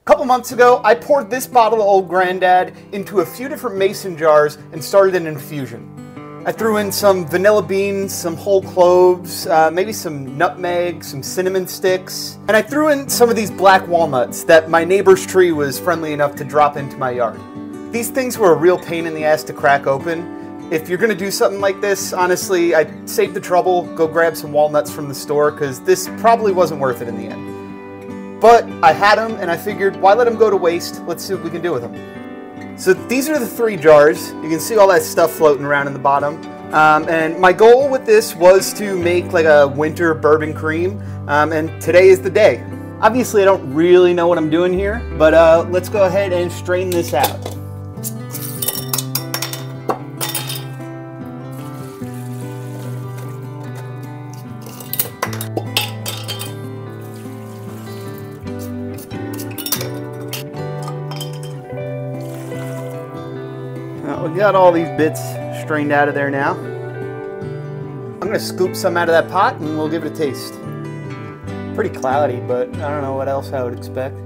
A couple months ago, I poured this bottle of Old Grandad into a few different mason jars and started an infusion. I threw in some vanilla beans, some whole cloves, maybe some nutmeg, some cinnamon sticks, and I threw in some of these black walnuts that my neighbor's tree was friendly enough to drop into my yard. These things were a real pain in the ass to crack open. If you're gonna do something like this, honestly, I'd save the trouble, go grab some walnuts from the store, because this probably wasn't worth it in the end. But I had them, and I figured, why let them go to waste? Let's see what we can do with them. So these are the 3 jars. You can see all that stuff floating around in the bottom. And my goal with this was to make like a winter bourbon cream, and today is the day. Obviously, I don't really know what I'm doing here, but let's go ahead and strain this out. We got all these bits strained out of there now. I'm going to scoop some out of that pot and we'll give it a taste. Pretty cloudy, but I don't know what else I would expect.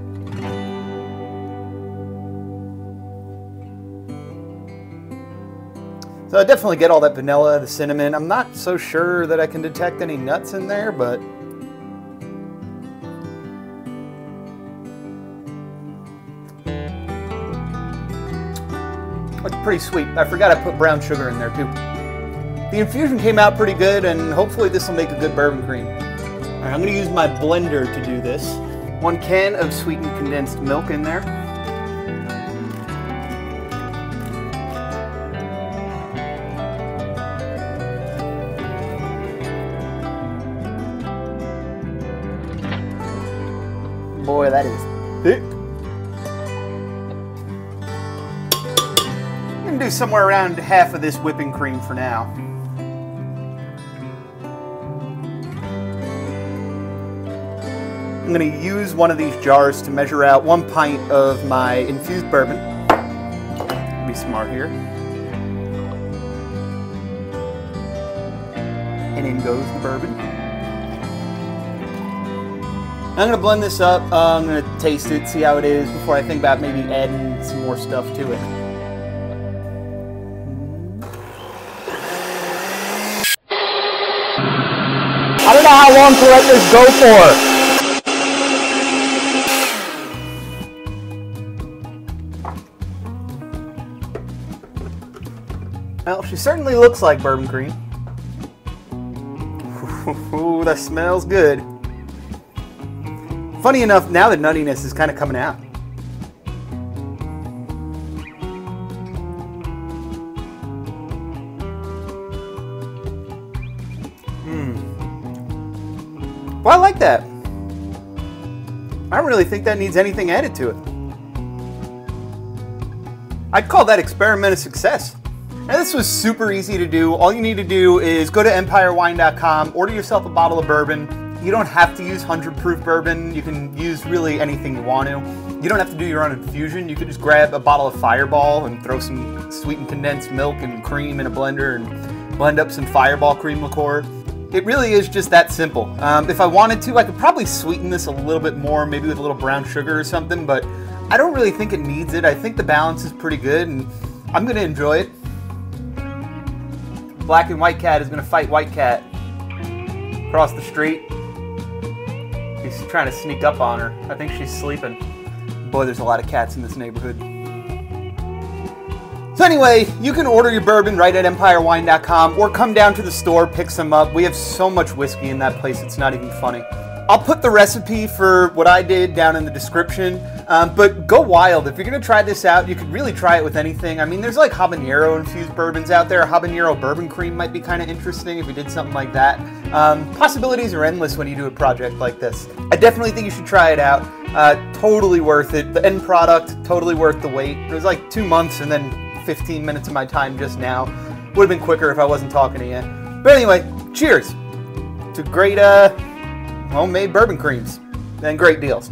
So I definitely get all that vanilla, the cinnamon. I'm not so sure that I can detect any nuts in there, but it's pretty sweet. I forgot I put brown sugar in there too. The infusion came out pretty good, and hopefully this will make a good bourbon cream. All right, I'm going to use my blender to do this. 1 can of sweetened condensed milk in there. Boy, that is thick. I'm going to do somewhere around half of this whipping cream for now. I'm going to use one of these jars to measure out 1 pint of my infused bourbon. Be smart here. And in goes the bourbon. I'm going to blend this up. I'm going to taste it, see how it is before I think about maybe adding some more stuff to it. I don't know how long to let this go for. Well, she certainly looks like bourbon cream. Ooh, that smells good. Funny enough, now the nuttiness is kind of coming out. Well, I like that. I don't really think that needs anything added to it. I'd call that experiment a success. Now, this was super easy to do. All you need to do is go to empirewine.com, order yourself a bottle of bourbon. You don't have to use 100 proof bourbon. You can use really anything you want to. You don't have to do your own infusion. You could just grab a bottle of Fireball and throw some sweetened condensed milk and cream in a blender and blend up some Fireball cream liqueur. It really is just that simple. If I wanted to, I could probably sweeten this a little bit more, maybe with a little brown sugar or something, but I don't really think it needs it. I think the balance is pretty good, and I'm going to enjoy it. Black and White Cat is going to fight White Cat across the street. He's trying to sneak up on her. I think she's sleeping. Boy, there's a lot of cats in this neighborhood. So anyway, you can order your bourbon right at empirewine.com or come down to the store, pick some up. We have so much whiskey in that place, it's not even funny. I'll put the recipe for what I did down in the description, but go wild. If you're going to try this out, you could really try it with anything. I mean, there's like habanero infused bourbons out there. Habanero bourbon cream might be kind of interesting if you did something like that. Possibilities are endless when you do a project like this. I definitely think you should try it out. Totally worth it. The end product, totally worth the wait. It was like 2 months and then 15 minutes of my time just now. Would have been quicker if I wasn't talking to you. But anyway, cheers to great homemade bourbon creams and great deals.